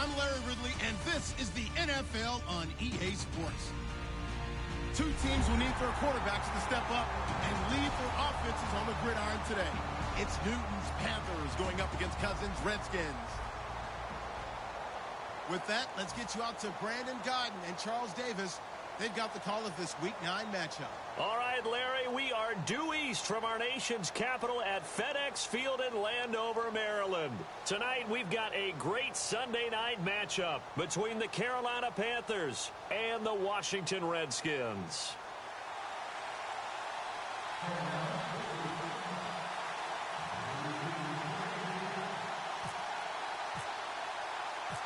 I'm Larry Ridley, and this is the NFL on EA Sports. Two teams will need their quarterbacks to step up and lead their offenses on the gridiron today. It's Newton's Panthers going up against Cousins' Redskins. With that, let's get you out to Brandon Godden and Charles Davis. They've got the call of this Week 9 matchup. All right, Larry, we are due east from our nation's capital at FedEx Field in Landover, Maryland. Tonight, we've got a great Sunday night matchup between the Carolina Panthers and the Washington Redskins.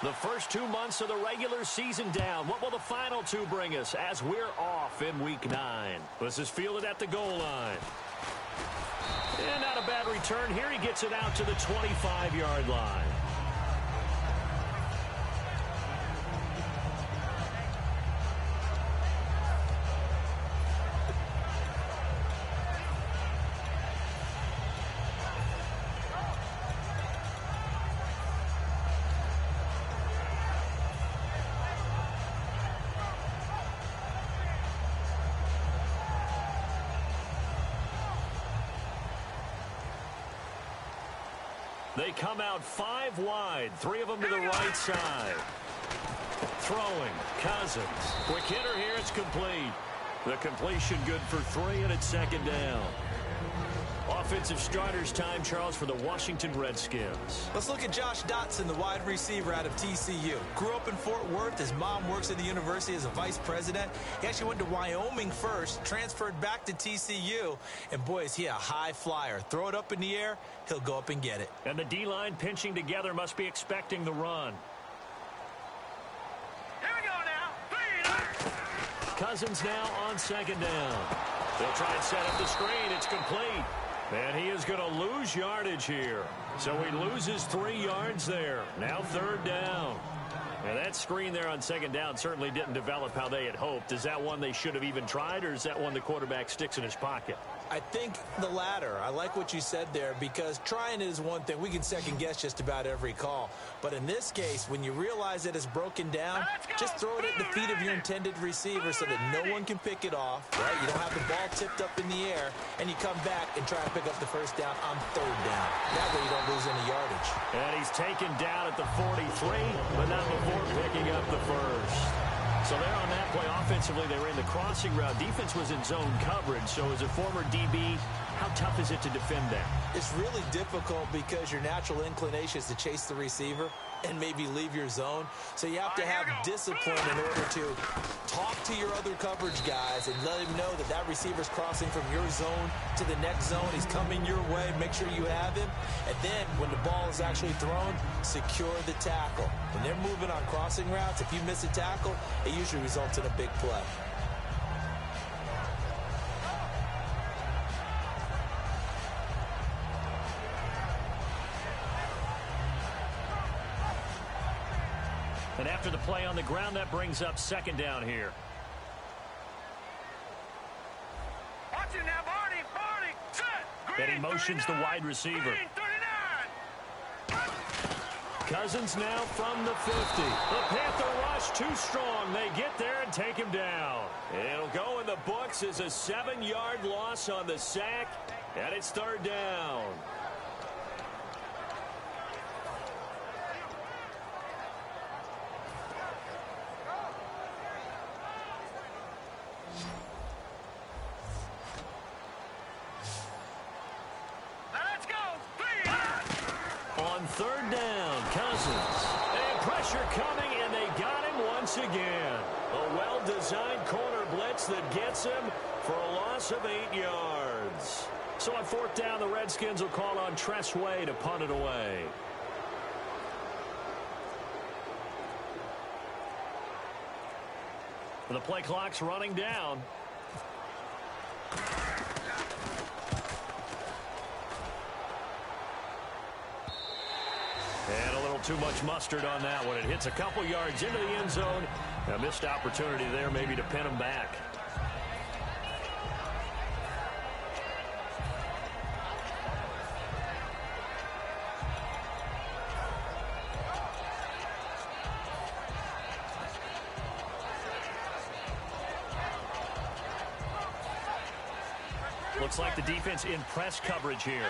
The first 2 months of the regular season down. What will the final two bring us as we're off in Week 9? This is fielded at the goal line. And not a bad return here. He gets it out to the 25-yard line. They come out 5 wide, 3 of them to the right side. Throwing, Cousins. Quick hitter here, it's complete. The completion good for 3, and it's second down. Offensive starters time, Charles, for the Washington Redskins. Let's look at Josh Dotson, the wide receiver out of TCU. Grew up in Fort Worth. His mom works at the university as a vice president. He actually went to Wyoming first, transferred back to TCU, and boy, is he a high flyer. Throw it up in the air, he'll go up and get it. And the D-line pinching together must be expecting the run. Here we go now. Cousins now on second down. They'll try and set up the screen. It's complete. And he is going to lose yardage here. So he loses 3 yards there. Now third down. And that screen there on second down certainly didn't develop how they had hoped. Is that one they should have even tried, or is that one the quarterback sticks in his pocket? I think the latter. I like what you said there, because trying it is one thing. We can second guess just about every call. But in this case, when you realize that it's broken down, just throw it at the feet of your intended receiver so that no one can pick it off, right? You don't have the ball tipped up in the air, and you come back and try to pick up the first down on third down. That way you don't lose any yardage. And he's taken down at the 43, but not before picking up the first. So there on that play, offensively, they ran the crossing route. Defense was in zone coverage. So as a former DB, how tough is it to defend that? It's really difficult because your natural inclination is to chase the receiver and maybe leave your zone. So you have to have discipline in order to talk to your other coverage guys and let him know that that receiver's crossing from your zone to the next zone. He's coming your way. Make sure you have him. And then when the ball is actually thrown, secure the tackle. When they're moving on crossing routes, if you miss a tackle, it usually results in a big play. And after the play on the ground, that brings up second down here. Watch it now, Barney, set. And he motions the wide receiver. Cousins now from the 50. The Panther rush too strong. They get there and take him down. It'll go in the books as a 7-yard loss on the sack, and it's third down. On third down, Cousins. And pressure coming, and they got him once again. A well-designed corner blitz that gets him for a loss of 8 yards. So on fourth down, the Redskins will call on Tress Way to punt it away. The play clock's running down. And a little too much mustard on that one. It hits a couple yards into the end zone. A missed opportunity there maybe to pin him back. Looks like the defense in press coverage here.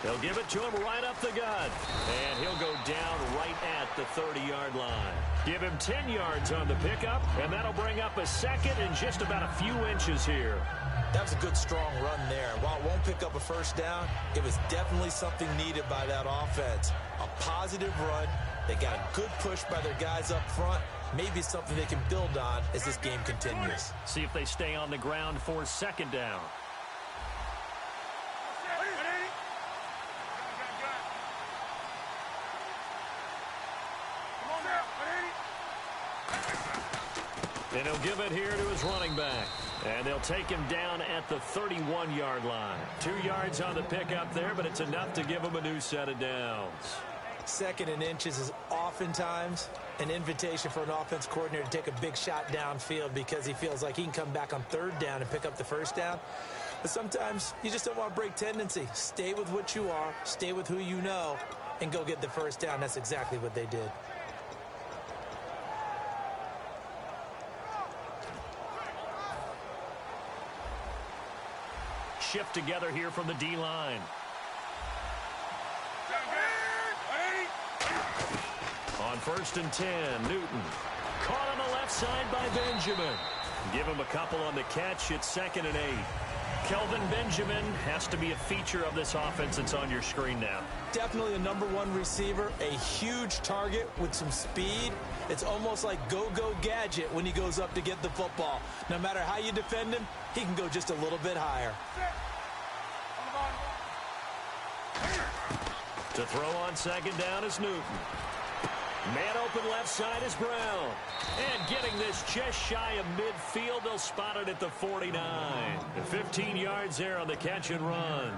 They'll give it to him right up the gut. And he'll go down right at the 30-yard line. Give him 10 yards on the pickup, and that'll bring up a second and just about a few inches here. That was a good, strong run there. While it won't pick up a first down, it was definitely something needed by that offense. A positive run. They got a good push by their guys up front. Maybe something they can build on as this game continues. See if they stay on the ground for second down. And he'll give it here to his running back. And they'll take him down at the 31-yard line. 2 yards on the pickup there, but it's enough to give him a new set of downs. Second and inches is oftentimes an invitation for an offense coordinator to take a big shot downfield because he feels like he can come back on third down and pick up the first down. But sometimes you just don't want to break tendency. Stay with what you are, stay with who you know, and go get the first down. That's exactly what they did. Shift together here from the D-line. On 1st and 10, Newton. Caught on the left side by Benjamin. Give him a couple on the catch. It's 2nd and 8. Kelvin Benjamin has to be a feature of this offense that's on your screen now. Definitely a #1 receiver, a huge target with some speed. It's almost like go-go gadget when he goes up to get the football. No matter how you defend him, he can go just a little bit higher. To throw on 2nd down is Newton. Man open left side is Brown. And getting this just shy of midfield, they'll spot it at the 49. 15 yards there on the catch and run.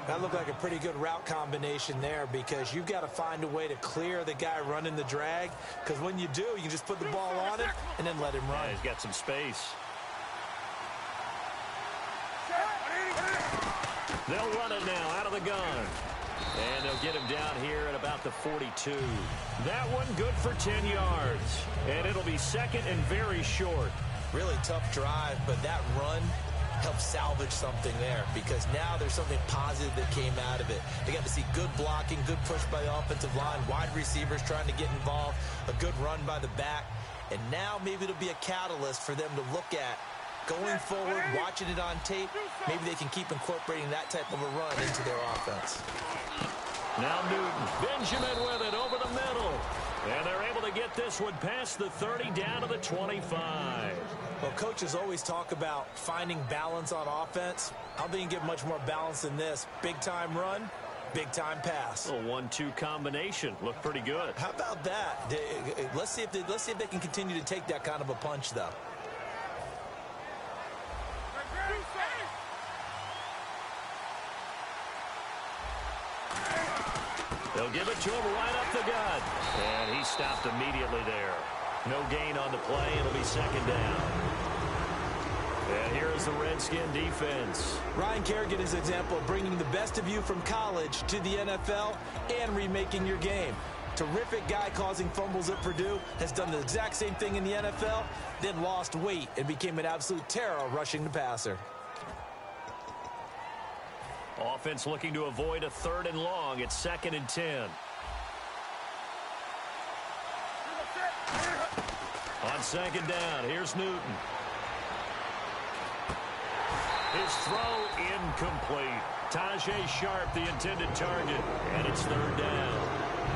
That looked like a pretty good route combination there because you've got to find a way to clear the guy running the drag. Because when you do, you just put the ball on him and then let him run. Yeah, he's got some space. They'll run it now out of the gun. And they'll get him down here at about the 42. That one good for 10 yards. And it'll be 2nd and very short. Really tough drive, but that run helped salvage something there because now there's something positive that came out of it. They got to see good blocking, good push by the offensive line, wide receivers trying to get involved, a good run by the back. And now maybe it'll be a catalyst for them to look at going forward, watching it on tape. Maybe they can keep incorporating that type of a run into their offense. Now Newton. Benjamin with it over the middle. And they're able to get this one past the 30 down to the 25. Well, coaches always talk about finding balance on offense. How they can get much more balance than this? Big-time run, big-time pass. A 1-2 combination. Looked pretty good. How about that? Let's see if they can continue to take that kind of a punch, though. They'll give it to him right up the gut. And he stopped immediately there. No gain on the play. It'll be 2nd down. And here is the Redskin defense. Ryan Kerrigan is an example of bringing the best of you from college to the NFL and remaking your game. Terrific guy causing fumbles at Purdue, has done the exact same thing in the NFL, then lost weight and became an absolute terror rushing the passer. Offense looking to avoid a 3rd and long. It's 2nd and 10. On 2nd down, here's Newton. His throw incomplete. Tajay Sharp, the intended target, and it's 3rd down.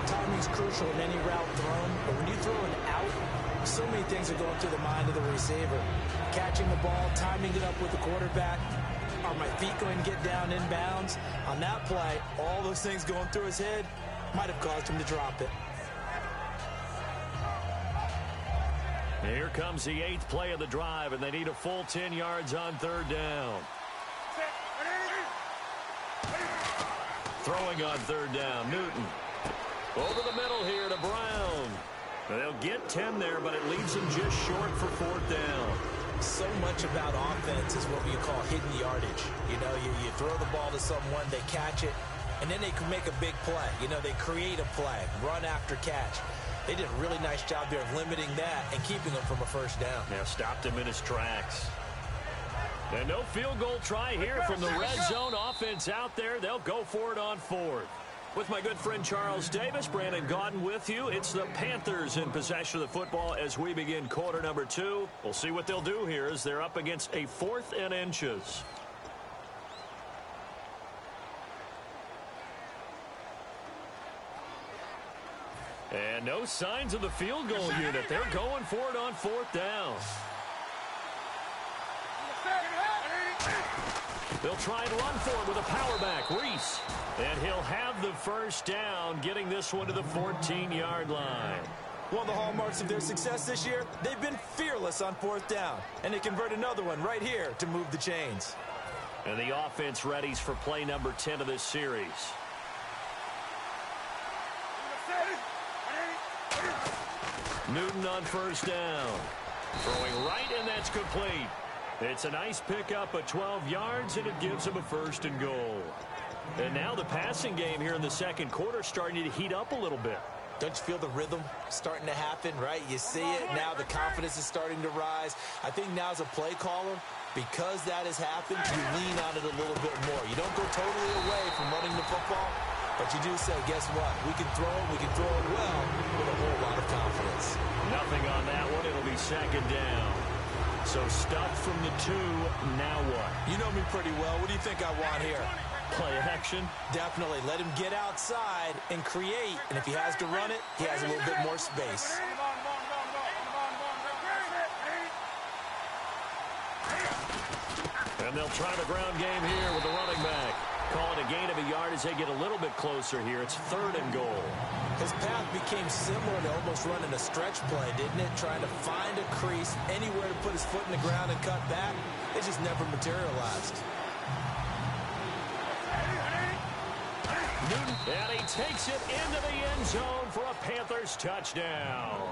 Timing's crucial in any route thrown, but when you throw an out, so many things are going through the mind of the receiver. Catching the ball, timing it up with the quarterback. Are my feet going to get down inbounds? On that play, all those things going through his head might have caused him to drop it. Here comes the 8th play of the drive, and they need a full 10 yards on 3rd down. Throwing on 3rd down, Newton. Over the middle here to Brown. They'll get 10 there, but it leaves them just short for 4th down. So much about offense is what you call hidden yardage. You know, you throw the ball to someone, they catch it, and then they can make a big play. You know, they create a play, run after catch. They did a really nice job there of limiting that and keeping him from a first down. Yeah, stopped him in his tracks. And no field goal try here from the red zone offense out there. They'll go for it on fourth. With my good friend Charles Davis, Brandon Gaudin with you. It's the Panthers in possession of the football as we begin quarter number 2. We'll see what they'll do here as they're up against a 4th and inches. And no signs of the field goal unit. They're going for it on 4th down. They'll try and run for it with a power back, Reese. And he'll have the first down, getting this one to the 14-yard line. One of the hallmarks of their success this year, they've been fearless on 4th down. And they convert another one right here to move the chains. And the offense readies for play number 10 of this series. Newton on first down. Throwing right, and that's complete. It's a nice pickup of 12 yards, and it gives him a 1st and goal. And now the passing game here in the second quarter starting to heat up a little bit. Don't you feel the rhythm starting to happen, right? You see it. Now the confidence is starting to rise. I think now as a play caller, because that has happened, you lean on it a little bit more. You don't go totally away from running the football, but you do say, guess what? We can throw it well with a whole lot of confidence. Nothing on that one. It'll be second down. So stuff from the 2. Now what? You know me pretty well. What do you think I want here? Play action. Definitely. Let him get outside and create. And if he has to run it, he has a little bit more space. And they'll try the ground game here with the running back. Call it a gain of a yard as they get a little bit closer here. It's 3rd and goal. His path became similar to almost running a stretch play, didn't it? Trying to find a crease, anywhere to put his foot in the ground and cut back. It just never materialized. Newton, and he takes it into the end zone for a Panthers touchdown.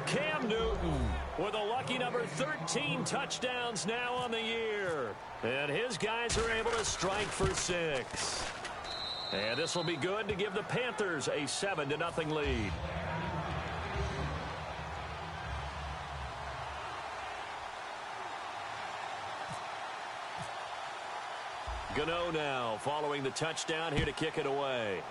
Cam Newton with a lucky number 13 touchdowns now on the year. And his guys are able to strike for 6. And this will be good to give the Panthers a 7-0 lead. Gano now following the touchdown here to kick it away.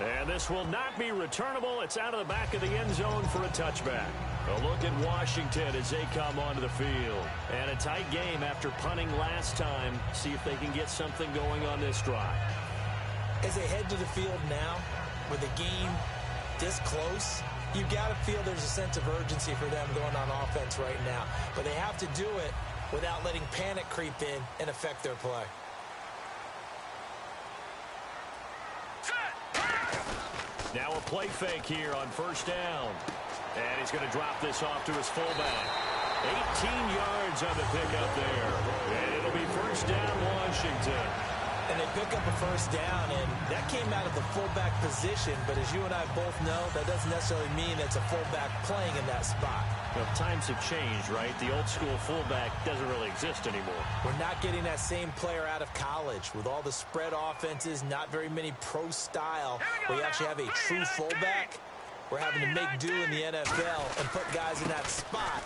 And this will not be returnable. It's out of the back of the end zone for a touchback. A look at Washington as they come onto the field. And a tight game after punting last time. See if they can get something going on this drive. As they head to the field now, with the game this close, you've got to feel there's a sense of urgency for them going on offense right now. But they have to do it without letting panic creep in and affect their play. Now a play fake here on first down. And he's going to drop this off to his fullback. 18 yards on the pickup there. And it'll be first down, Washington. And they pick up a first down, and that came out of the fullback position. But as you and I both know, that doesn't necessarily mean it's a fullback playing in that spot. Well, times have changed, right? The old school fullback doesn't really exist anymore. We're not getting that same player out of college. With all the spread offenses, not very many pro style, where you actually have a true fullback. We're having to make do in the NFL and put guys in that spot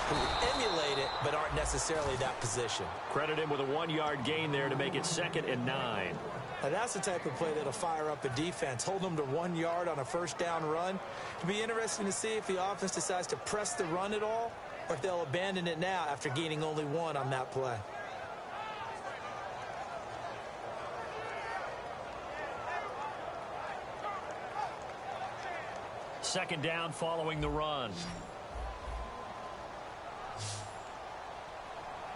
who emulate it but aren't necessarily that position. Credit him with a 1-yard gain there to make it 2nd and 9. Now that's the type of play that'll fire up a defense. Hold them to 1 yard on a first down run. It'll be interesting to see if the offense decides to press the run at all or if they'll abandon it now after gaining only 1 on that play. Second down following the run.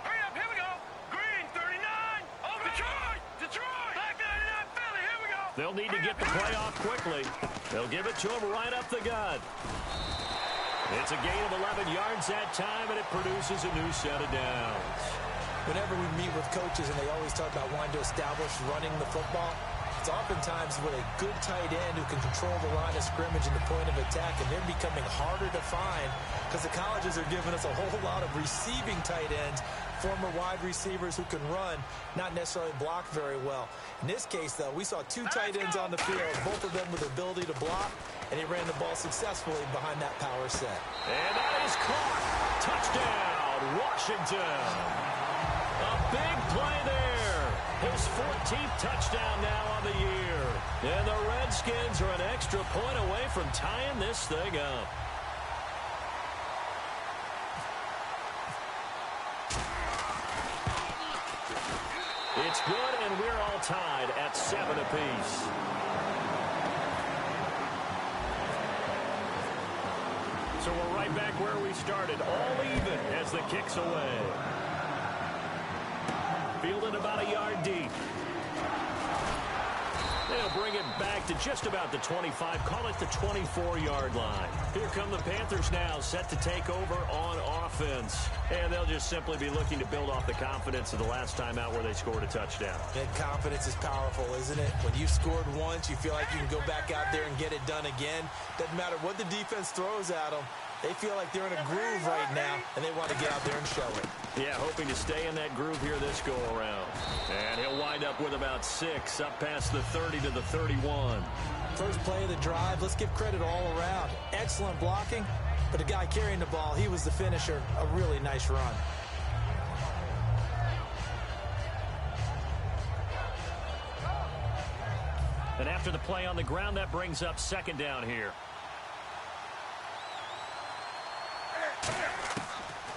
Hurry up, here we go. Green, 39. Over Detroit. Black 99, Philly, here we go. They'll need to get the play off quickly. They'll give it to him right up the gut. It's a gain of 11 yards that time, and it produces a new set of downs. Whenever we meet with coaches and they always talk about wanting to establish running the football, It's oftentimes with a good tight end who can control the line of scrimmage and the point of attack, and they're becoming harder to find because the colleges are giving us a whole lot of receiving tight ends, former wide receivers who can run, not necessarily block very well. In this case, though, we saw two tight ends on the field, both of them with the ability to block, and he ran the ball successfully behind that power set. And that is caught. Touchdown, Washington. A big play there. His 14th touchdown now on the year. And the Redskins are an extra point away from tying this thing up. It's good, and we're all tied at 7 apiece. So we're right back where we started, all even as the kick's away. Fielded about a yard deep. They'll bring it back to just about the 25, call it the 24-yard line. Here come the Panthers now, set to take over on offense. And they'll just simply be looking to build off the confidence of the last time out where they scored a touchdown. And confidence is powerful, isn't it? When you've scored once, you feel like you can go back out there and get it done again. Doesn't matter what the defense throws at them. They feel like they're in a groove right now, and they want to get out there and show it. Yeah, hoping to stay in that groove here this go-around. And he'll wind up with about 6, up past the 30 to the 31. First play of the drive, let's give credit all around. Excellent blocking, but the guy carrying the ball, he was the finisher. A really nice run. And after the play on the ground, that brings up second down here.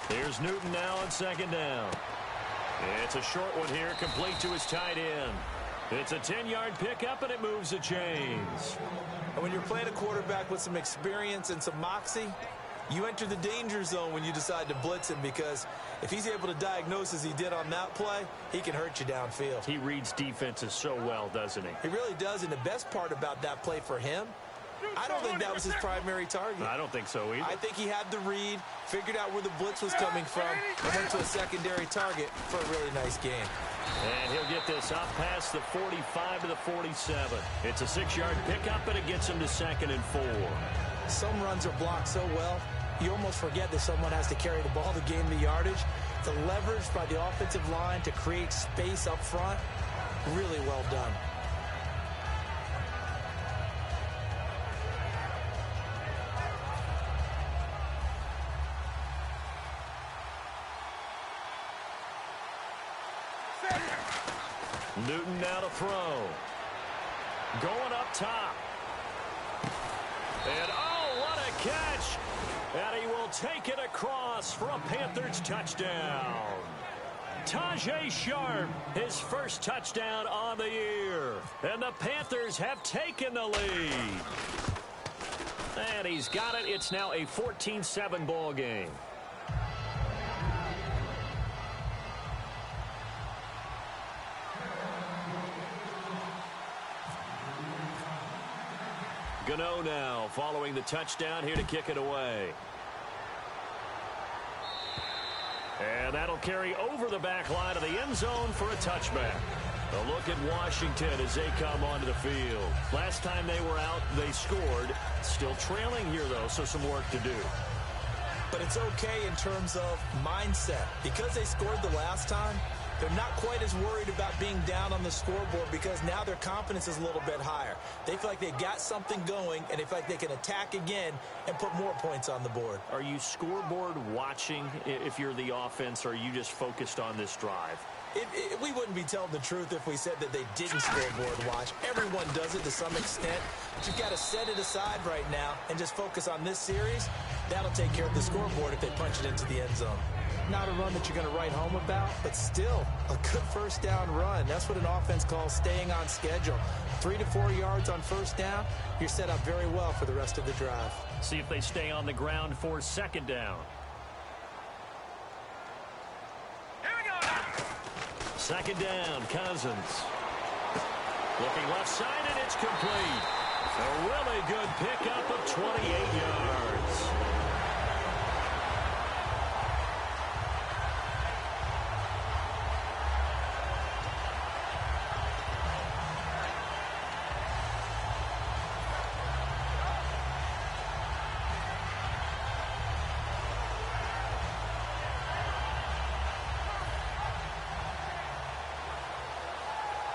Here's Newton now on second down. It's a short one here, complete to his tight end. It's a 10-yard pickup, and it moves the chains. And when you're playing a quarterback with some experience and some moxie, you enter the danger zone when you decide to blitz him, because if he's able to diagnose as he did on that play, he can hurt you downfield. He reads defenses so well, doesn't he? He really does, and the best part about that play for him, I don't think that was his primary target. I don't think so either. I think he had the read, figured out where the blitz was coming from, and went to a secondary target for a really nice game. And he'll get this up past the 45 to the 47. It's a 6-yard pickup, and it gets him to 2nd and 4. Some runs are blocked so well, you almost forget that someone has to carry the ball to gain the yardage. The leverage by the offensive line to create space up front, really well done. Newton now to throw. Going up top. And oh, what a catch. And he will take it across for a Panthers touchdown. Tajay Sharp, his first touchdown on the year. And the Panthers have taken the lead. And he's got it. It's now a 14-7 ball game. Gano now following the touchdown here to kick it away. And that'll carry over the back line of the end zone for a touchback. A look at Washington as they come onto the field. Last time they were out, they scored. Still trailing here, though, so some work to do. But it's okay in terms of mindset. Because they scored the last time, they're not quite as worried about being down on the scoreboard, because now their confidence is a little bit higher. They feel like they've got something going, and they feel like they can attack again and put more points on the board. Are you scoreboard watching if you're the offense, or are you just focused on this drive? We wouldn't be telling the truth if we said that they didn't scoreboard watch. Everyone does it to some extent. But you've got to set it aside right now and just focus on this series. That'll take care of the scoreboard if they punch it into the end zone. Not a run that you're going to write home about, but still a good first down run. That's what an offense calls staying on schedule. 3 to 4 yards on first down, you're set up very well for the rest of the drive. See if they stay on the ground for second down. Here we go. Second down, Cousins. Looking left side, and it's complete. A really good pickup of 28 yards.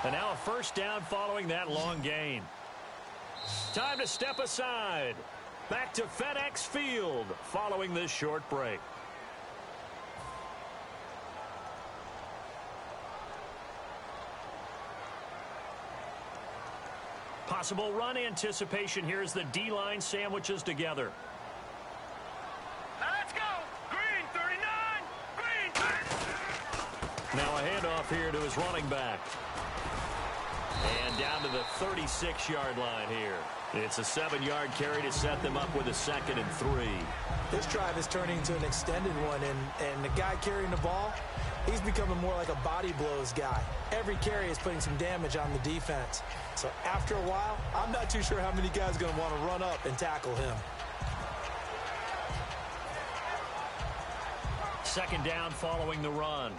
And now a first down following that long gain. Time to step aside. Back to FedEx Field following this short break. Possible run anticipation here as the D-line sandwiches together. Let's go. Green 39. Green. Now a handoff here to his running back. And down to the 36-yard line here. It's a 7-yard carry to set them up with a 2nd and 3. This drive is turning into an extended one, and the guy carrying the ball, he's becoming more like a body blows guy. Every carry is putting some damage on the defense. So after a while, I'm not too sure how many guys are going to want to run up and tackle him. 2nd down following the run.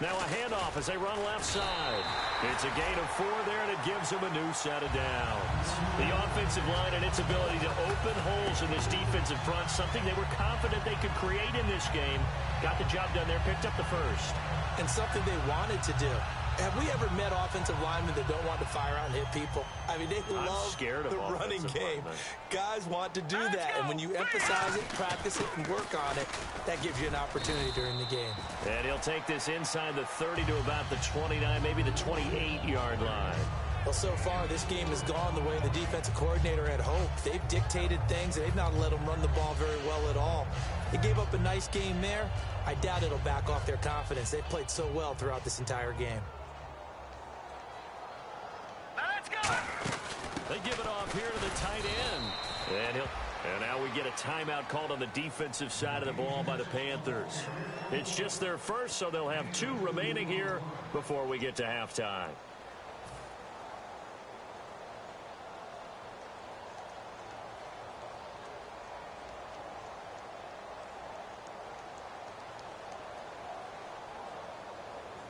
Now a handoff as they run left side. It's a gain of 4 there, and it gives them a new set of downs. The offensive line and its ability to open holes in this defensive front, something they were confident they could create in this game. Got the job done there, picked up the first. And something they wanted to do. Have we ever met offensive linemen that don't want to fire out and hit people? I mean, they love the running game. Guys want to do that, and when you emphasize it, practice it, and work on it, that gives you an opportunity during the game. And he'll take this inside the 30 to about the 29, maybe the 28-yard line. Well, so far, this game has gone the way the defensive coordinator had hoped. They've dictated things. They've not let them run the ball very well at all. They gave up a nice game there. I doubt it'll back off their confidence. They've played so well throughout this entire game. Let's go. They give it off here to the tight end. And now we get a timeout called on the defensive side of the ball by the Panthers. It's just their first, so they'll have 2 remaining here before we get to halftime.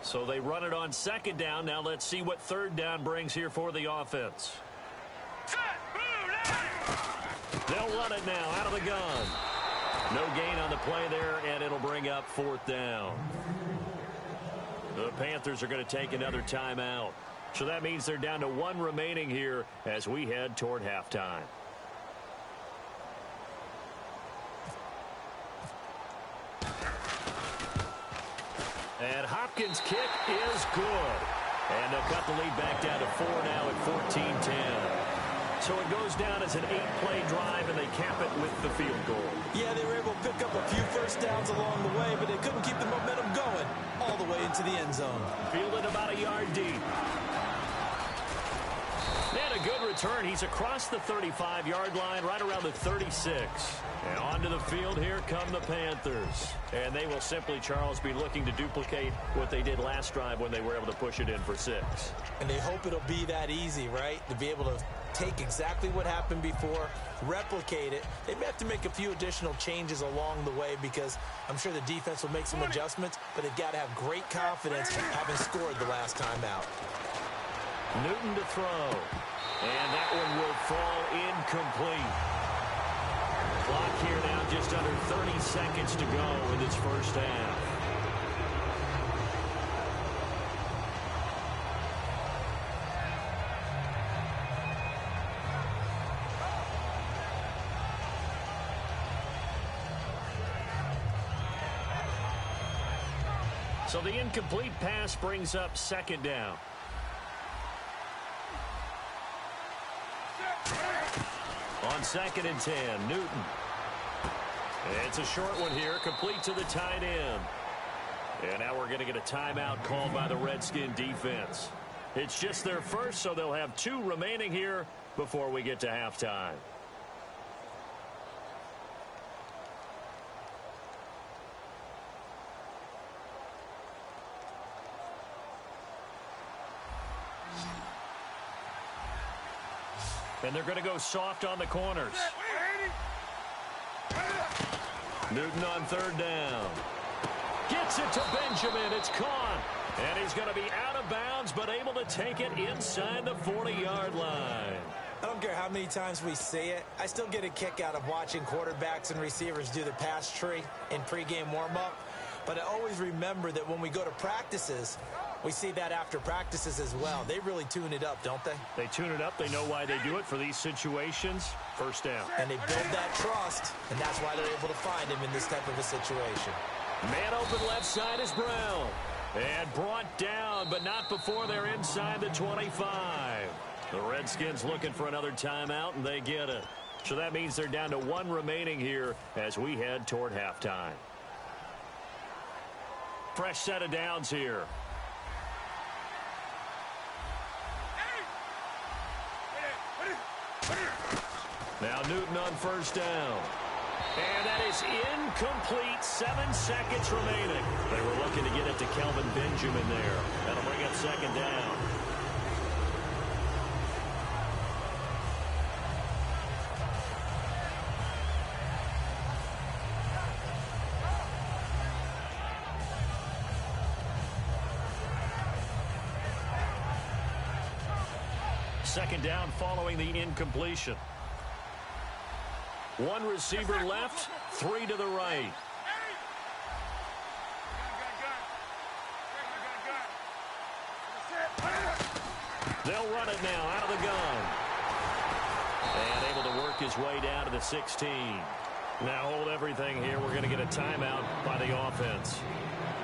So they run it on 2nd down. Now let's see what 3rd down brings here for the offense. They'll run it now out of the gun. No gain on the play there, and it'll bring up 4th down. The Panthers are going to take another timeout. So that means they're down to 1 remaining here as we head toward halftime. And Hopkins' kick is good. And they'll cut the lead back down to 4 now at 14-10. So it goes down as an 8-play drive, and they cap it with the field goal. Yeah, they were able to pick up a few first downs along the way, but they couldn't keep the momentum going all the way into the end zone. Fielded about a yard deep. And a good return. He's across the 35-yard line, right around the 36. And onto the field, here come the Panthers. And they will simply, Charles, be looking to duplicate what they did last drive when they were able to push it in for 6. And they hope it'll be that easy, right? To be able to take exactly what happened before, replicate it. They may have to make a few additional changes along the way because I'm sure the defense will make some adjustments, but they've got to have great confidence having scored the last time out. Newton to throw. And that one will fall incomplete. Clock here now just under 30 seconds to go in this first half. So the incomplete pass brings up 2nd down. On 2nd and 10, Newton. It's a short one here, complete to the tight end. And now we're going to get a timeout called by the Redskin defense. It's just their first, so they'll have 2 remaining here before we get to halftime. And they're going to go soft on the corners. Newton on 3rd down. Gets it to Benjamin. It's caught. And he's going to be out of bounds, but able to take it inside the 40-yard line. I don't care how many times we see it. I still get a kick out of watching quarterbacks and receivers do the pass tree in pregame warm-up. But I always remember that when we go to practices, we see that after practices as well. They really tune it up, don't they? They tune it up. They know why they do it for these situations. First down. And they build that trust, and that's why they're able to find him in this type of a situation. Man open left side is Brown. And brought down, but not before they're inside the 25. The Redskins looking for another timeout, and they get it. So that means they're down to one remaining here as we head toward halftime. Fresh set of downs here. Now Newton on first down. And that is incomplete. 7 seconds remaining. They were looking to get it to Kelvin Benjamin there. That'll bring up second down. Second down following the incompletion. One receiver left, 3 to the right. They'll run it now out of the gun. And able to work his way down to the 16. Now hold everything here. We're going to get a timeout by the offense.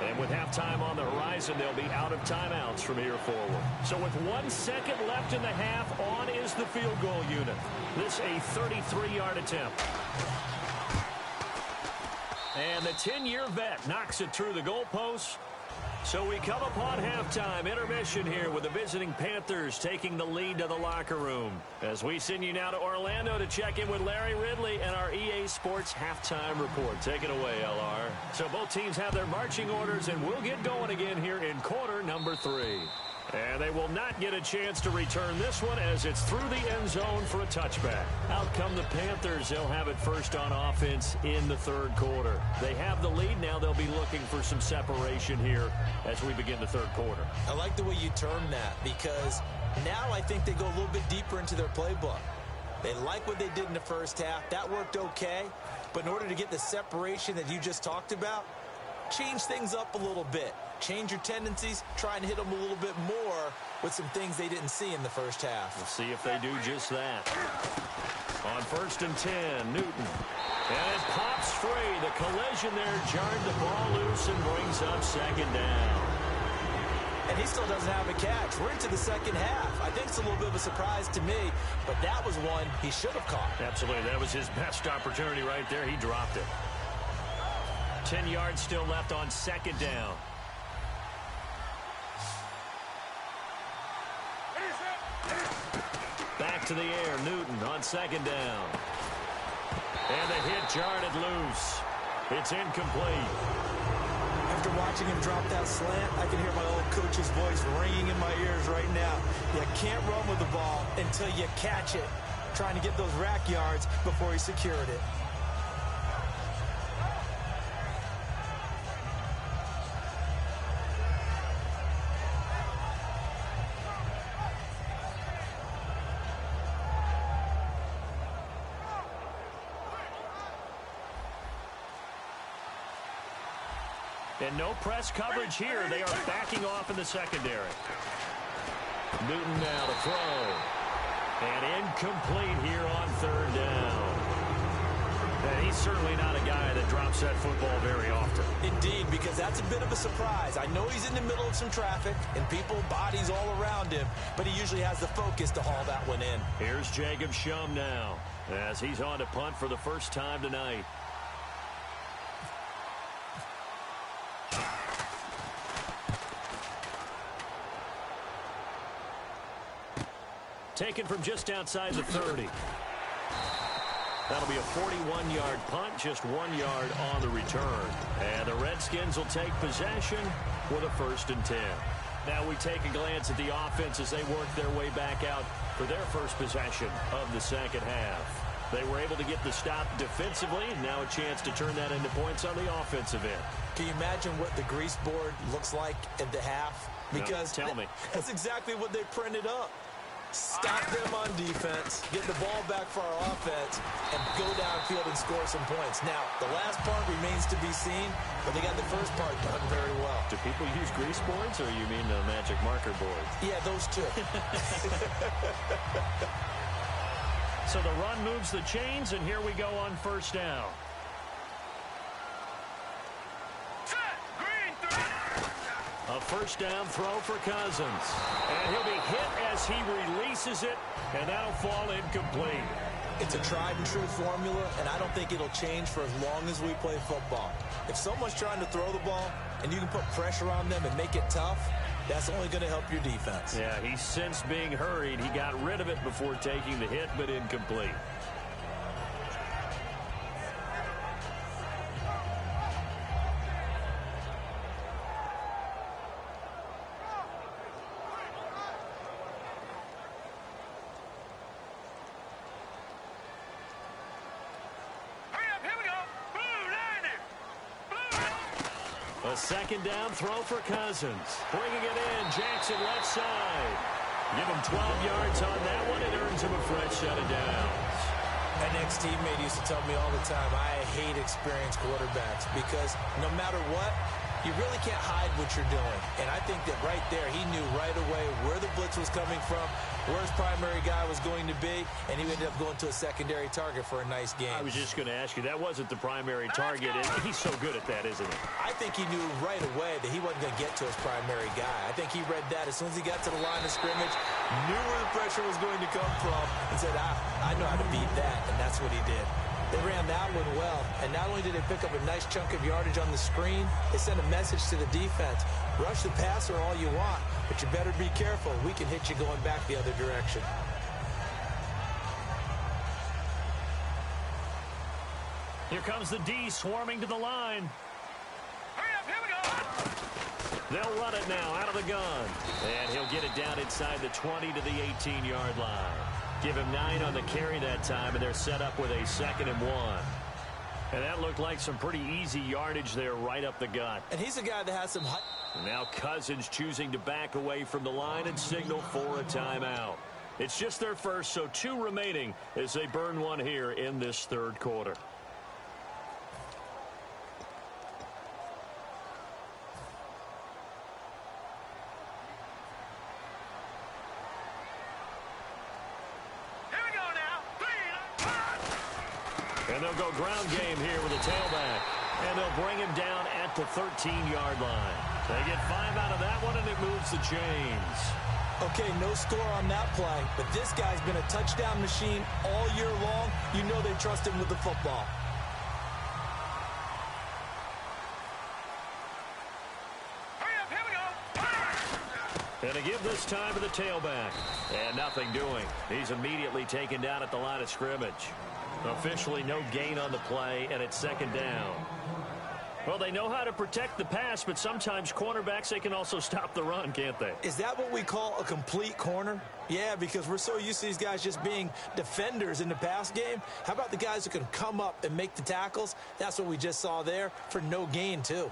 And with halftime on the horizon, they'll be out of timeouts from here forward. So with 1 second left in the half, on is the field goal unit. This a 33-yard attempt. And the 10-year vet knocks it through the goalpost. So we come upon halftime intermission here with the visiting Panthers taking the lead to the locker room. As we send you now to Orlando to check in with Larry Ridley and our EA Sports halftime report. Take it away, LR. So both teams have their marching orders, and we'll get going again here in quarter number 3. And they will not get a chance to return this one as it's through the end zone for a touchback. Out come the Panthers. They'll have it first on offense in the third quarter. They have the lead now. They'll be looking for some separation here as we begin the third quarter. I like the way you term that because now I think they go a little bit deeper into their playbook. They like what they did in the first half. That worked okay. But in order to get the separation that you just talked about, change things up a little bit. Change your tendencies, try and hit them a little bit more with some things they didn't see in the first half. We'll see if they do just that. On 1st and 10, Newton. And it pops free. The collision there jarred the ball loose and brings up second down. And he still doesn't have a catch. We're into the second half. I think it's a little bit of a surprise to me, but that was one he should have caught. Absolutely. That was his best opportunity right there. He dropped it. 10 yards still left on second down. Back to the air, Newton on second down. And the hit jarred it loose. It's incomplete. After watching him drop that slant, I can hear my old coach's voice ringing in my ears right now. You can't run with the ball until you catch it. Trying to get those rack yards before he secured it. And no press coverage here. They are backing off in the secondary. Newton now to throw. And incomplete here on third down. And he's certainly not a guy that drops that football very often. Indeed, because that's a bit of a surprise. I know he's in the middle of some traffic and people, bodies all around him, but he usually has the focus to haul that one in. Here's Jacob Shum now as he's on to punt for the first time tonight. Taken from just outside the 30. That'll be a 41-yard punt, just 1 yard on the return. And the Redskins will take possession with a 1st and 10. Now we take a glance at the offense as they work their way back out for their first possession of the second half. They were able to get the stop defensively, and now a chance to turn that into points on the offensive end. Can you imagine what the grease board looks like at the half? Because no, tell me. That's exactly what they printed up. Stop them on defense, get the ball back for our offense, and go downfield and score some points. Now, the last part remains to be seen, but they got the first part done very well. Do people use grease boards, or you mean magic marker boards? Yeah, those two. So the run moves the chains, and here we go on first down. A first down throw for Cousins. And he'll be hit as he releases it, and that'll fall incomplete. It's a tried-and-true formula, and I don't think it'll change for as long as we play football. If someone's trying to throw the ball, and you can put pressure on them and make it tough, that's only going to help your defense. Yeah, he sensed being hurried. He got rid of it before taking the hit, but incomplete. A second down throw for Cousins. Bringing it in, Jackson left side. Give him 12 yards on that one. It earns him a fresh set of downs. An ex-teammate used to tell me all the time, I hate experienced quarterbacks because no matter what, you really can't hide what you're doing. And I think that right there, he knew right away where the blitz was coming from, where his primary guy was going to be, and he ended up going to a secondary target for a nice game. I was just going to ask you, that wasn't the primary target. He's so good at that, isn't he? I think he knew right away that he wasn't going to get to his primary guy. I think he read that as soon as he got to the line of scrimmage, knew where the pressure was going to come from, and said, I know how to beat that, and that's what he did. They ran that one well, and not only did they pick up a nice chunk of yardage on the screen, they sent a message to the defense. Rush the passer all you want, but you better be careful. We can hit you going back the other direction. Here comes the D swarming to the line. Hurry up, here we go. They'll run it now out of the gun. And he'll get it down inside the 20 to the 18-yard line. Give him 9 on the carry that time, and they're set up with a 2nd and 1. And that looked like some pretty easy yardage there right up the gut. And he's a guy that has some height. Now Cousins choosing to back away from the line and signal for a timeout. It's just their first, so 2 remaining as they burn one here in this third quarter. And they'll go ground game here with a tailback. And they'll bring him down at the 13-yard line. They get 5 out of that one, and it moves the chains. Okay, no score on that play, but this guy's been a touchdown machine all year long. You know they trust him with the football. Hurry up, here we go. And to give this time to the tailback. And nothing doing. He's immediately taken down at the line of scrimmage. Officially no gain on the play, and it's 2nd down. Well, they know how to protect the pass, but sometimes cornerbacks, they can also stop the run, can't they? Is that what we call a complete corner? Yeah, because we're so used to these guys just being defenders in the pass game. How about the guys who can come up and make the tackles? That's what we just saw there for no gain, too.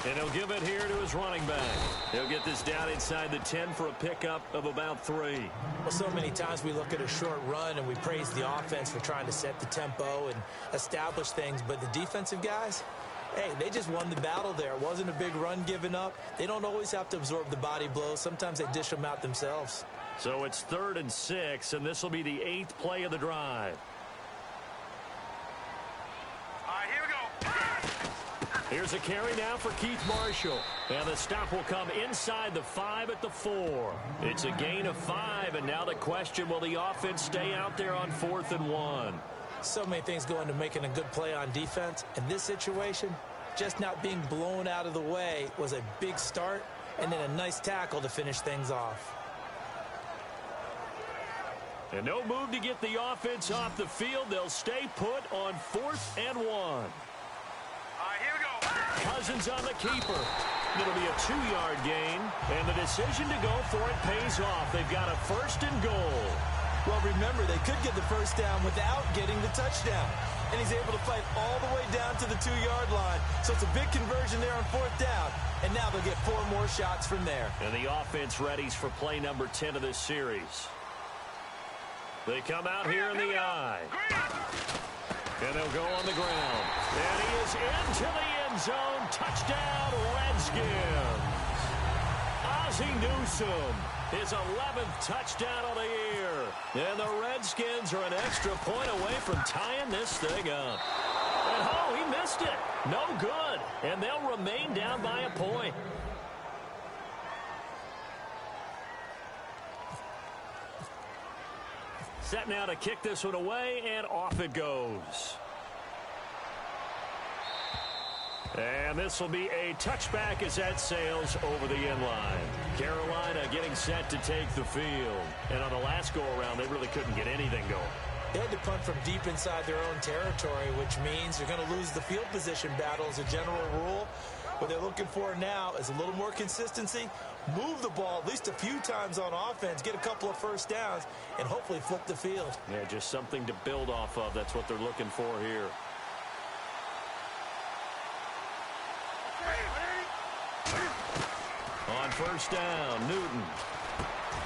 And he'll give it here to his running back. He'll get this down inside the 10 for a pickup of about 3. Well, so many times we look at a short run and we praise the offense for trying to set the tempo and establish things, but the defensive guys, hey, they just won the battle there. It wasn't a big run given up. They don't always have to absorb the body blows. Sometimes they dish them out themselves. So it's 3rd and 6, and this will be the 8th play of the drive. Here's a carry now for Keith Marshall. And the stop will come inside the 5 at the 4. It's a gain of 5, and now the question, will the offense stay out there on 4th and 1? So many things go into making a good play on defense. In this situation, just not being blown out of the way was a big start, and then a nice tackle to finish things off. And no move to get the offense off the field. They'll stay put on 4th and 1. Here we go. Cousins on the keeper. It'll be a 2-yard gain, and the decision to go for it pays off. They've got a 1st and goal. Well, remember, they could get the first down without getting the touchdown. and he's able to fight all the way down to the 2-yard line. So it's a big conversion there on 4th down, and now they'll get 4 more shots from there. And the offense readies for play number 10 of this series. They come out here in the I. And they'll go on the ground. And he is into the end zone. Touchdown, Redskins. Ozzie Newsome, his 11th touchdown of the year. And the Redskins are an extra point away from tying this thing up. And oh, he missed it. No good. And they'll remain down by a point. Set now to kick this one away, and off it goes. And this will be a touchback as that sails over the end line. Carolina getting set to take the field. And on the last go-around, they really couldn't get anything going. They had to punt from deep inside their own territory, which means they're going to lose the field position battle as a general rule. What they're looking for now is a little more consistency, move the ball at least a few times on offense, get a couple of first downs, and hopefully flip the field. Yeah, just something to build off of. That's what they're looking for here. On first down, Newton.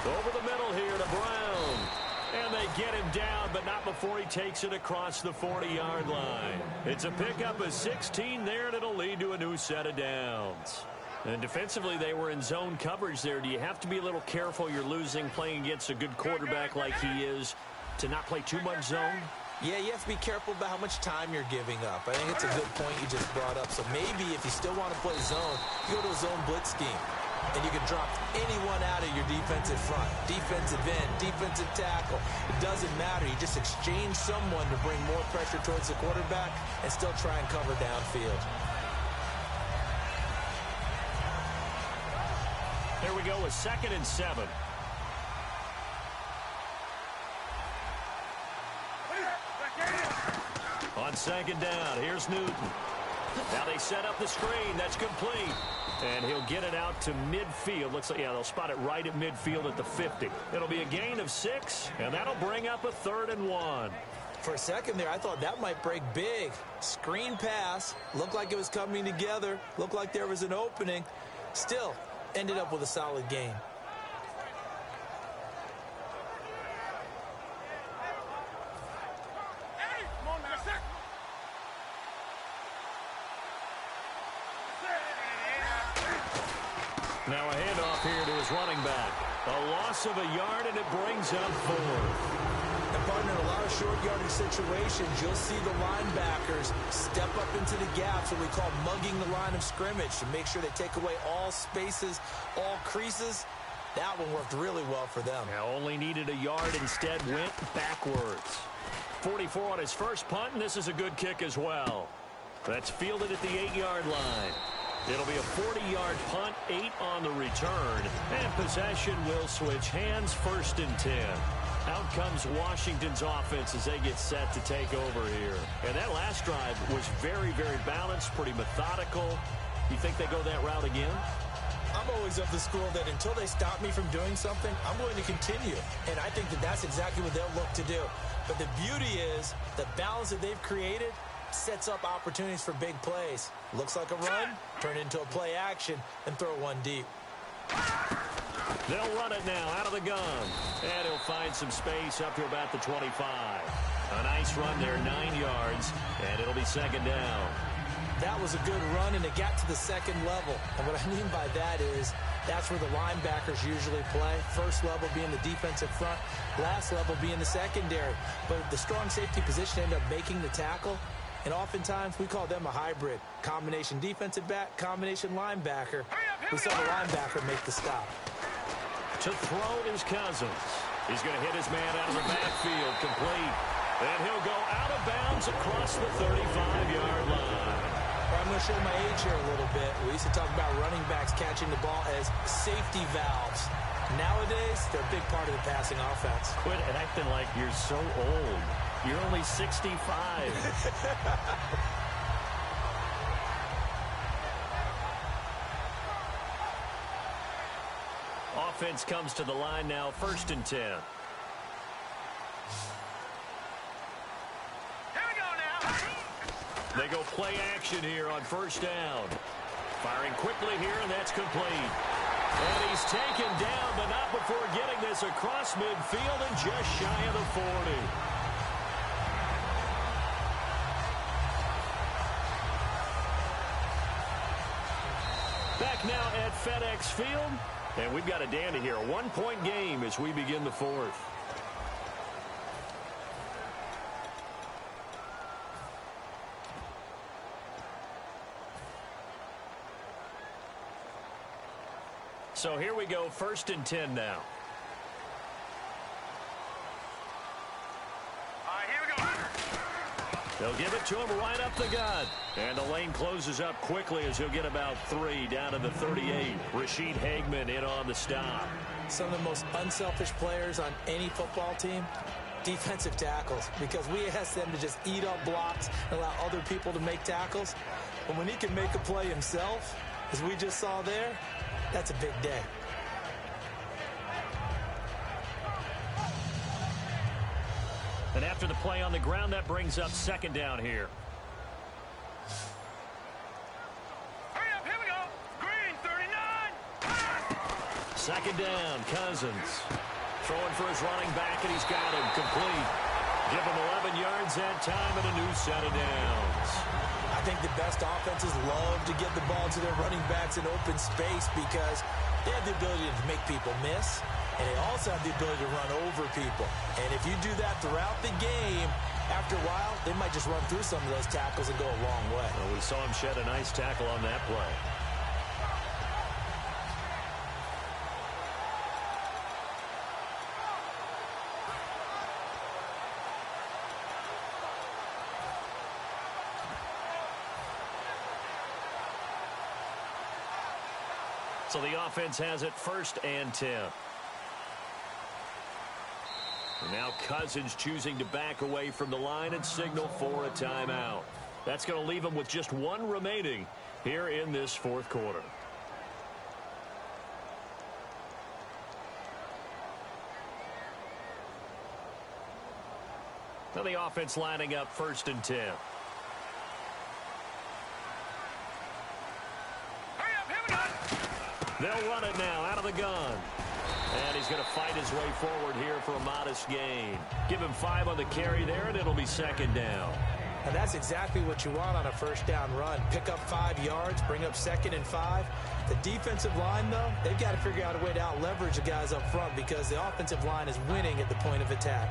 Over the middle here to Brown. And they get him down, but not before he takes it across the 40-yard line. It's a pickup of 16 there, and it'll lead to a new set of downs. And defensively, they were in zone coverage there. Do you have to be a little careful? You're losing playing against a good quarterback like he is to not play too much zone? Yeah, you have to be careful about how much time you're giving up. I think it's a good point you just brought up. So maybe if you still want to play zone, you go to a zone blitz scheme. And you can drop anyone out of your defensive front. Defensive end, defensive tackle. It doesn't matter. You just exchange someone to bring more pressure towards the quarterback and still try and cover downfield. Here we go with 2nd and 7. On 2nd down, here's Newton. Now they set up the screen. That's complete. And he'll get it out to midfield. Looks like, yeah, they'll spot it right at midfield at the 50. It'll be a gain of 6, and that'll bring up a 3rd and 1. For a second there, I thought that might break big. Screen pass. Looked like it was coming together. Looked like there was an opening. Still, ended up with a solid gain. Now a handoff here to his running back. A loss of a yard, and it brings up 4th. And partner, in a lot of short yardage situations, you'll see the linebackers step up into the gaps, what we call mugging the line of scrimmage, to make sure they take away all spaces, all creases. That one worked really well for them. Now only needed a yard, instead went backwards. 44 on his first punt, and this is a good kick as well. That's fielded at the 8-yard line. It'll be a 40-yard punt, 8 on the return, and possession will switch hands, 1st and 10. Out comes Washington's offense as they get set to take over here. And that last drive was very, very balanced, pretty methodical. You think they go that route again? I'm always of the school that until they stop me from doing something, I'm going to continue. And I think that that's exactly what they'll look to do. But the beauty is the balance that they've created sets up opportunities for big plays. Looks like a run, turn into a play action, and throw one deep. They'll run it now out of the gun. And he'll find some space up here about the 25. A nice run there, 9 yards, and it'll be 2nd down. That was a good run, and it got to the 2nd level. And what I mean by that is that's where the linebackers usually play. First level being the defensive front, last level being the secondary. But the strong safety position ended up making the tackle. And oftentimes, we call them a hybrid. Combination defensive back, combination linebacker. We saw the linebacker make the stop. To throw is Cousins. He's going to hit his man out of the backfield, complete. And he'll go out of bounds across the 35-yard line. I'm going to show my age here a little bit. We used to talk about running backs catching the ball as safety valves. Nowadays, they're a big part of the passing offense. Quit acting like you're so old. You're only 65. Offense comes to the line now, 1st and 10. Here we go now. They go play action here on first down. Firing quickly here, and that's complete. And he's taken down, but not before getting this across midfield and just shy of the 40. Back now at FedEx Field, and we've got a dandy here. A one-point game as we begin the fourth. So here we go, 1st and 10 now. All right, here we go. They'll give it to him right up the gut. And the lane closes up quickly as he'll get about 3 down to the 38. Rashid Hageman in on the stop. Some of the most unselfish players on any football team, defensive tackles, because we ask them to just eat up blocks and allow other people to make tackles. But when he can make a play himself, as we just saw there, that's a big day. And after the play on the ground, that brings up 2nd down here. Hurry up, here we go. Green, 39. 2nd down, Cousins. Throwing for his running back, and he's got him complete. Give him 11 yards that time and a new set of downs. I think the best offenses love to get the ball to their running backs in open space because they have the ability to make people miss, and they also have the ability to run over people. And if you do that throughout the game, after a while, they might just run through some of those tackles and go a long way. Well, we saw him shed a nice tackle on that play. So the offense has it 1st and 10. And now Cousins choosing to back away from the line and signal for a timeout. That's going to leave him with just 1 remaining here in this 4th quarter. Now the offense lining up 1st and 10. They'll run it now out of the gun. And he's going to fight his way forward here for a modest gain. Give him 5 on the carry there, and it'll be 2nd down. And that's exactly what you want on a 1st down run. Pick up 5 yards, bring up 2nd and 5. The defensive line, though, they've got to figure out a way to out-leverage the guys up front because the offensive line is winning at the point of attack.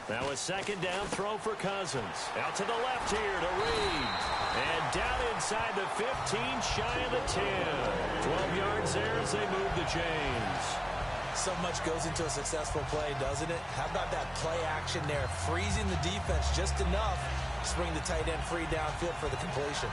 Now a 2nd down throw for Cousins. Out to the left here to Reed. And down inside the 15, shy of the 10. 12 yards there as they move the chains. So much goes into a successful play, doesn't it? How about that play action there? Freezing the defense just enough to bring the tight end free downfield for the completion.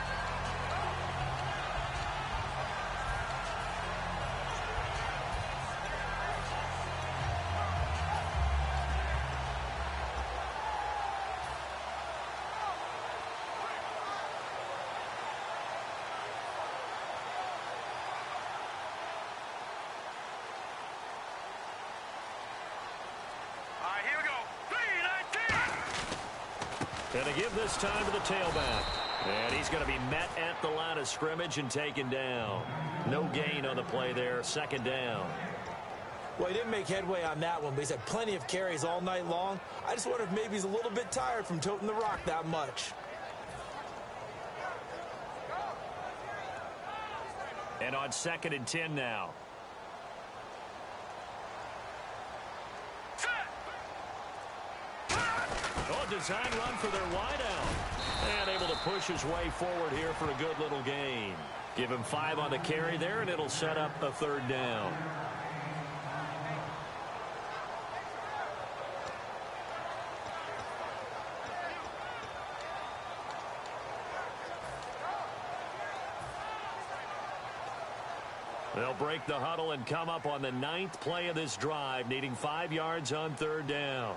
And to give this time to the tailback. And he's going to be met at the line of scrimmage and taken down. No gain on the play there. 2nd down. Well, he didn't make headway on that one, but he's had plenty of carries all night long. I just wonder if maybe he's a little bit tired from toting the rock that much. And on 2nd and 10 now. Oh, design run for their wideout. And able to push his way forward here for a good little gain. Give him 5 on the carry there, and it'll set up a 3rd down. They'll break the huddle and come up on the 9th play of this drive, needing 5 yards on 3rd down. All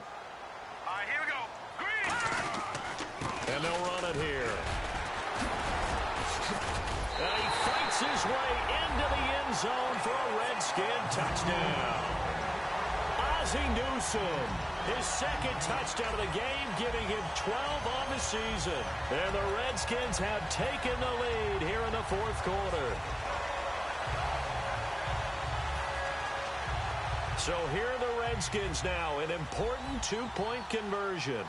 right, here we go. Green. And they'll run it here. And he fights makes his way into the end zone for a Redskin touchdown. Newmoon, his second touchdown of the game, giving him 12 on the season. And the Redskins have taken the lead here in the fourth quarter. So here are the Redskins now, an important two-point conversion.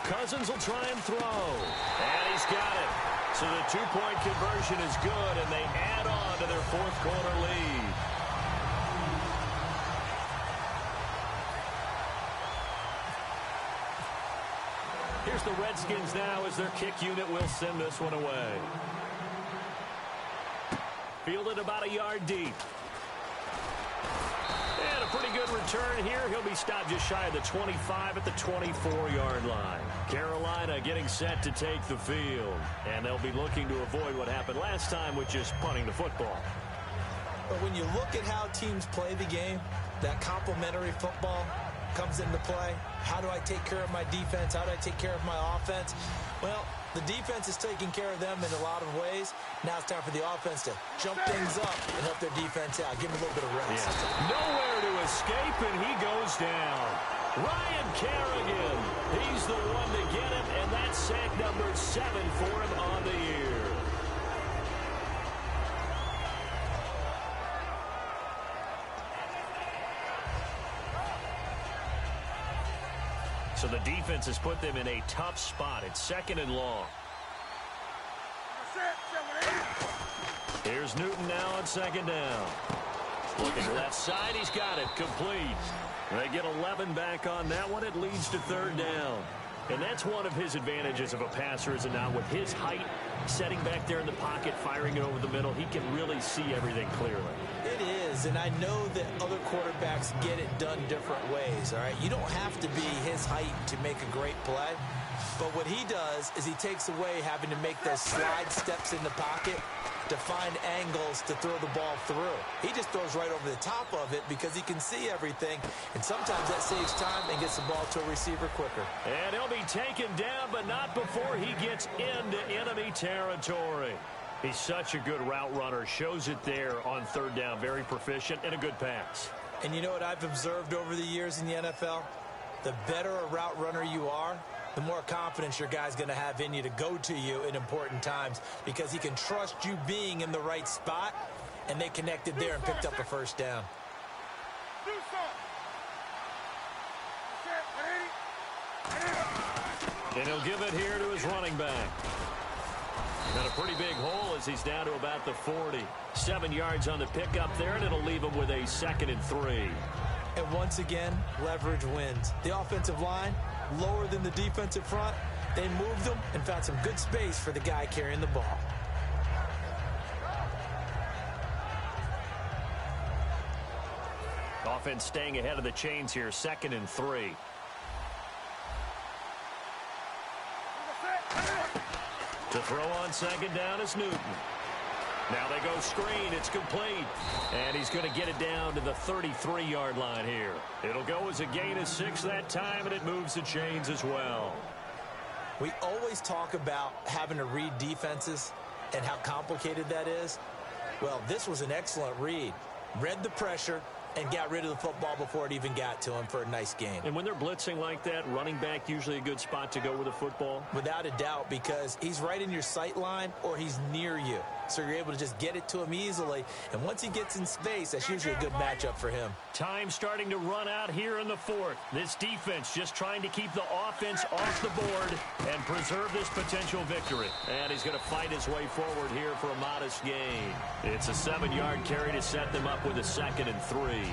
Cousins will try and throw. And he's got it. So the two-point conversion is good, and they add on to their fourth quarter lead. Here's the Redskins now as their kick unit will send this one away. Fielded about a yard deep. And a pretty good return here. He'll be stopped just shy of the 25 at the 24-yard line. Carolina getting set to take the field. And they'll be looking to avoid what happened last time, which is punting the football. But when you look at how teams play the game, that complementary football comes into play. How do I take care of my defense? How do I take care of my offense? Well, the defense is taking care of them in a lot of ways. Now it's time for the offense to jump things up and help their defense out. Give them a little bit of rest. Yeah. Nowhere to escape, and he goes down. Ryan Kerrigan, he's the one to get him, and that's sack number 7 for him on the year. So the defense has put them in a tough spot. It's second and long. Here's Newton now on second down. Looking left side, he's got it. Complete. They get 11 back on that one. It leads to third down. And that's one of his advantages of a passer, is it not? With his height, setting back there in the pocket, firing it over the middle, he can really see everything clearly. It is, and I know that other quarterbacks get it done different ways, all right? You don't have to be his height to make a great play. But what he does is he takes away having to make those slide steps in the pocket to find angles to throw the ball through. He just throws right over the top of it because he can see everything, and sometimes that saves time and gets the ball to a receiver quicker. And he'll be taken down, but not before he gets into enemy territory. He's such a good route runner. Shows it there on third down. Very proficient and a good pass. And you know what I've observed over the years in the NFL? The better a route runner you are, the more confidence your guy's going to have in you to go to you in important times, because he can trust you being in the right spot, and they connected there and picked up a first down. And he'll give it here to his running back. Got a pretty big hole as he's down to about the 40. 7 yards on the pickup there, and it'll leave him with a 2nd and 3. And once again, leverage wins. The offensive line, lower than the defensive front. They moved them and found some good space for the guy carrying the ball. Offense staying ahead of the chains here, 2nd and 3. To throw on second down is Newton. Now they go screen. It's complete. And he's going to get it down to the 33-yard line here. It'll go as a gain of 6 that time, and it moves the chains as well. We always talk about having to read defenses and how complicated that is. Well, this was an excellent read. Read the pressure and got rid of the football before it even got to him for a nice gain. And when they're blitzing like that, running back usually a good spot to go with the football? Without a doubt, because he's right in your sight line or he's near you. So you're able to just get it to him easily. And once he gets in space, that's usually a good matchup for him. Time starting to run out here in the fourth. This defense just trying to keep the offense off the board and preserve this potential victory. And he's going to fight his way forward here for a modest gain. It's a 7-yard carry to set them up with a 2nd and 3.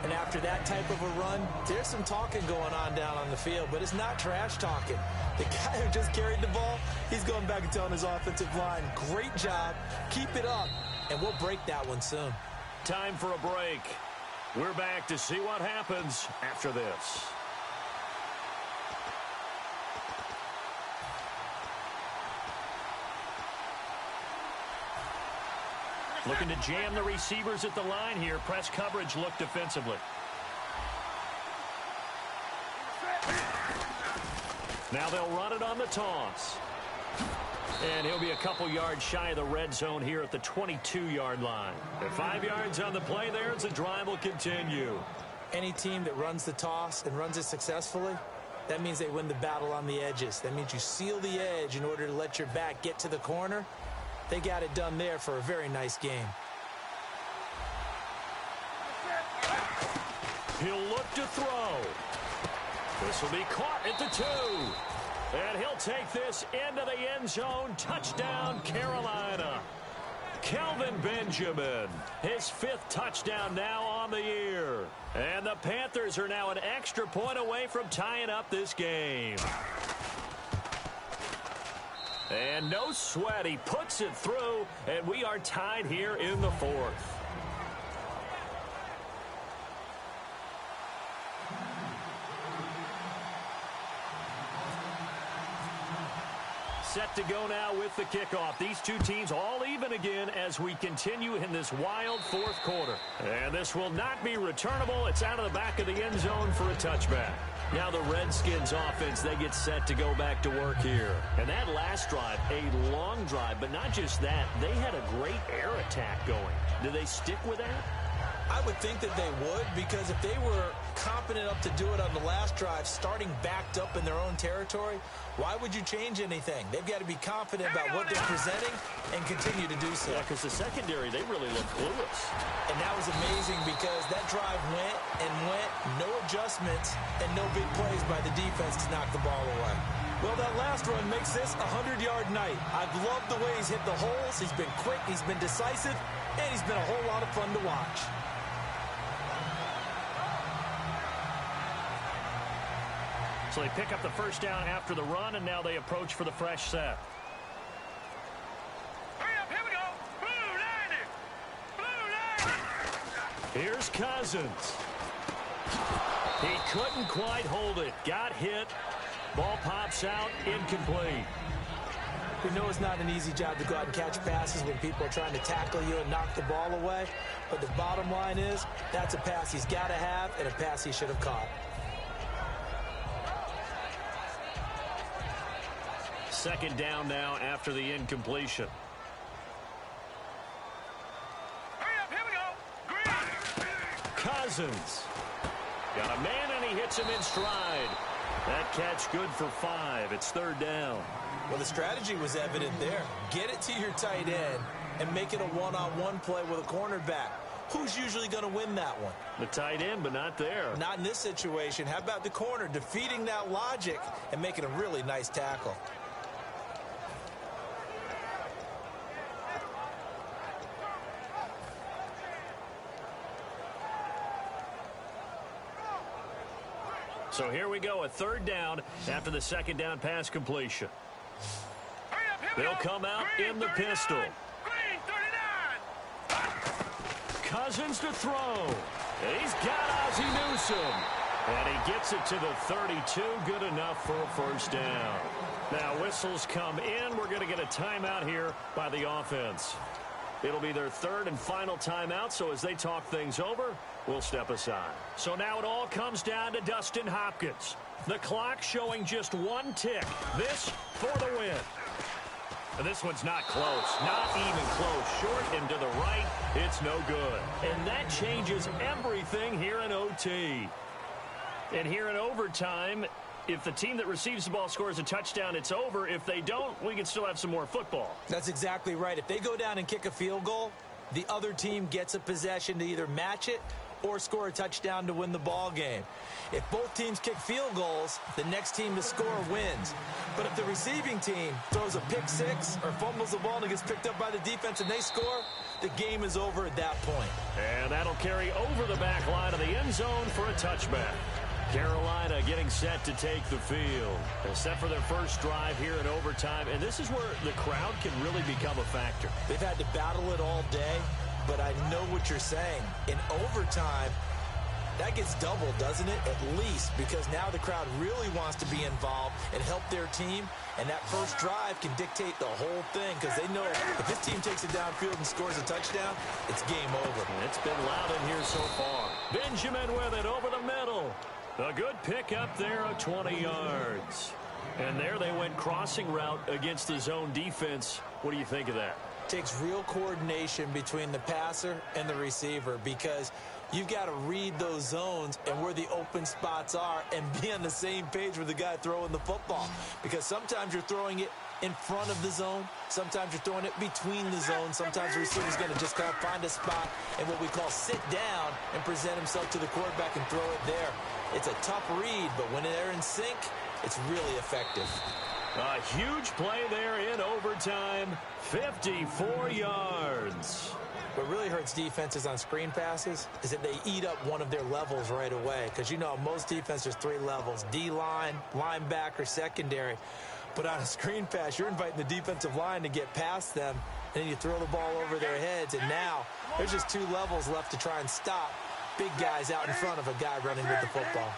And after that type of a run, there's some talking going on down on the field, but it's not trash talking. The guy who just carried the ball, he's going back and telling his offensive line, great job, keep it up, and we'll break that one soon. Time for a break. We're back to see what happens after this. Looking to jam the receivers at the line here. Press coverage look defensively. Now they'll run it on the toss. And he'll be a couple yards shy of the red zone here at the 22-yard line. At 5 yards on the play there as the drive will continue. Any team that runs the toss and runs it successfully, that means they win the battle on the edges. That means you seal the edge in order to let your back get to the corner. They got it done there for a very nice game. He'll look to throw. This will be caught at the 2. And he'll take this into the end zone. Touchdown, Carolina. Kelvin Benjamin, his 5th touchdown now on the year. And the Panthers are now an extra point away from tying up this game. And no sweat, he puts it through, and we are tied here in the 4th. Set to go now with the kickoff. These two teams all even again as we continue in this wild 4th quarter. And this will not be returnable. It's out of the back of the end zone for a touchback. Now the Redskins offense, they get set to go back to work here. And that last drive, a long drive, but not just that, they had a great air attack going. Do they stick with that? I would think that they would, because if they were competent enough to do it on the last drive, starting backed up in their own territory, why would you change anything? They've got to be confident about what they're presenting and continue to do so. Yeah, because the secondary, they really look clueless. And that was amazing because that drive went and went, no adjustments, and no big plays by the defense to knock the ball away. Well, that last run makes this a 100-yard night. I've loved the way he's hit the holes. He's been quick, he's been decisive, and he's been a whole lot of fun to watch. So they pick up the first down after the run, and now they approach for the fresh set. Hurry up, here we go. Blue 90. Blue 90. Here's Cousins. He couldn't quite hold it. Got hit. Ball pops out, incomplete. We know it's not an easy job to go out and catch passes when people are trying to tackle you and knock the ball away. But the bottom line is, that's a pass he's got to have and a pass he should have caught. Second down now after the incompletion. Hurry up, here we go. Green. Cousins. Got a man, and he hits him in stride. That catch good for 5. It's third down. Well, the strategy was evident there. Get it to your tight end and make it a one-on-one play with a cornerback. Who's usually going to win that one? The tight end, but not there. Not in this situation. How about the corner defeating that logic and making a really nice tackle? So here we go, a third down after the second down pass completion. Hurry up, here we They'll go. come out Green in the 39. pistol. Green 39. Cousins to throw. He's got Ozzie Newsome. And he gets it to the 32. Good enough for a first down. Now whistles come in. We're going to get a timeout here by the offense. It'll be their third and final timeout, so as they talk things over, we'll step aside. So now it all comes down to Dustin Hopkins. The clock showing just one tick. This for the win. And this one's not close. Not even close. Short and to the right. It's no good. And that changes everything here in OT. And here in overtime, if the team that receives the ball scores a touchdown, it's over. If they don't, we can still have some more football. That's exactly right. If they go down and kick a field goal, the other team gets a possession to either match it or score a touchdown to win the ball game. If both teams kick field goals, the next team to score wins. But if the receiving team throws a pick six or fumbles the ball and it gets picked up by the defense and they score, the game is over at that point. And that'll carry over the back line of the end zone for a touchback. Carolina getting set to take the field. They're set for their first drive here in overtime, and this is where the crowd can really become a factor. They've had to battle it all day, but I know what you're saying. In overtime, that gets doubled, doesn't it? At least, because now the crowd really wants to be involved and help their team, and that first drive can dictate the whole thing because they know if this team takes it downfield and scores a touchdown, it's game over. It's been loud in here so far. Benjamin with it over the middle. A good pick up there of 20 yards. And there they went crossing route against the zone defense. What do you think of that? Takes real coordination between the passer and the receiver because you've got to read those zones and where the open spots are and be on the same page with the guy throwing the football. Because sometimes you're throwing it in front of the zone. Sometimes you're throwing it between the zones. Sometimes the receiver's going to just kind of find a spot and what we call sit down and present himself to the quarterback and throw it there. It's a tough read, but when they're in sync, it's really effective. A huge play there in overtime, 54 yards. What really hurts defenses on screen passes is that they eat up one of their levels right away. Because, you know, most defenses, there's 3 levels, D-line, linebacker, secondary. But on a screen pass, you're inviting the defensive line to get past them, and then you throw the ball over their heads. And now there's just 2 levels left to try and stop big guys out in front of a guy running with the football.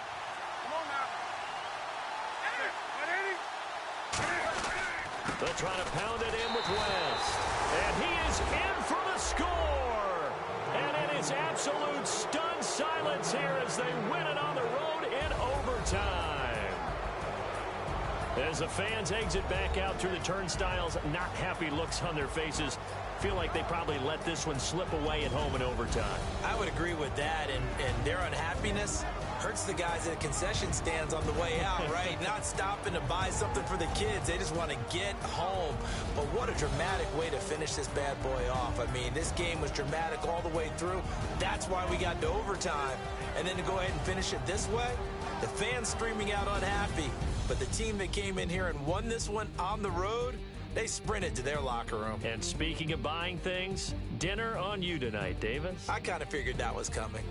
They'll try to pound it in with West. And he is in for the score. And it is absolute stunned silence here as they win it on the road in overtime. As the fans exit back out through the turnstiles, not happy looks on their faces. Feel like they probably let this one slip away at home in overtime. I would agree with that, and their unhappiness hurts the guys at the concession stands on the way out, right? Not stopping to buy something for the kids. They just want to get home. But what a dramatic way to finish this bad boy off. I mean, this game was dramatic all the way through. That's why we got to overtime. And then to go ahead and finish it this way, the fans streaming out unhappy. But the team that came in here and won this one on the road, they sprinted to their locker room. And speaking of buying things, dinner on you tonight, Davis. I kind of figured that was coming.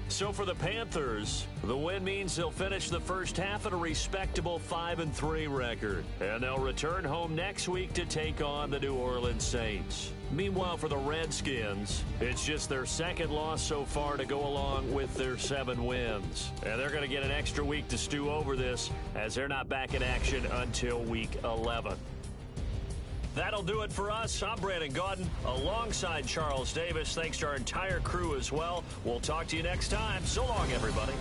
So for the Panthers, the win means they'll finish the first half at a respectable 5-3 record. And they'll return home next week to take on the New Orleans Saints. Meanwhile, for the Redskins, it's just their second loss so far to go along with their 7 wins. And they're going to get an extra week to stew over this as they're not back in action until week 11. That'll do it for us. I'm Brandon Gaudin alongside Charles Davis. Thanks to our entire crew as well. We'll talk to you next time. So long, everybody.